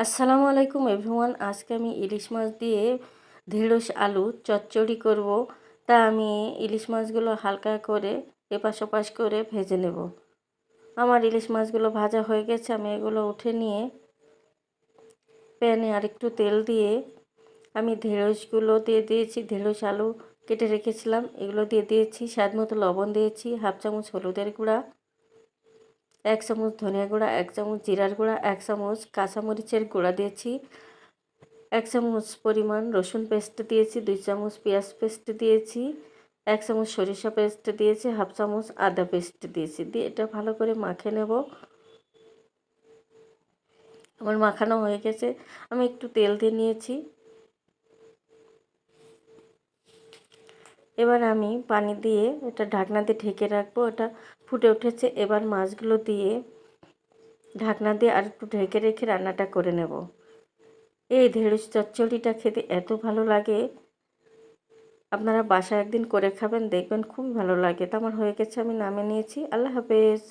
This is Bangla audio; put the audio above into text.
আসসালামু আলাইকুম এভরিওয়ান। আজকে আমি ইলিশ মাছ দিয়ে ঢেঁড়স আলু চচ্চড়ি করব। তা আমি ইলিশ মাছগুলো হালকা করে এপাশ ওপাশ করে ভেজে নেব। আমার ইলিশ মাছগুলো ভাজা হয়ে গেছে। আমি এগুলো উঠে নিয়ে প্যানে আরেকটু তেল দিয়ে আমি ঢেঁড়সগুলো দিয়ে দিয়েছি। ঢেঁড়স আলু কেটে রেখেছিলাম এগুলো দিয়ে দিয়েছি। স্বাদ মতো লবণ দিয়েছি, হাফ চামচ হলুদের গুঁড়া, 1 চামচ ধনিয়া গুঁড়া, 1 চামচ জিরার গুঁড়া, 1 চামচ কাঁচামরিচের গুঁড়া দিয়েছি, 1 চামচ পরিমাণ রসুন পেস্ট দিয়েছি, 2 চামচ পেঁয়াজ পেস্ট দিয়েছি, 1 চামচ সরিষা পেস্ট দিয়েছি, হাফ চামচ আদা পেস্ট দিয়েছি। দিয়ে এটা ভালো করে মাখে নেব। আমার মাখানো হয়ে গেছে। আমি একটু তেল দিয়ে নিয়েছি। এবার আমি পানি দিয়ে এটা ঢাকনা দিয়ে ঢেকে রাখবো। এটা ফুটে উঠেছে। এবার মাছগুলো দিয়ে ঢাকনা দিয়ে আর একটু ঢেকে রেখে রান্নাটা করে নেব। এই ঢেঁড়স চচ্চড়িটা খেতে এত ভালো লাগে, আপনারা বাসায় একদিন করে খাবেন, দেখবেন খুব ভালো লাগে। তো আমার হয়ে গেছে, আমি নামিয়ে নিয়েছি। আল্লাহ হাফেজ।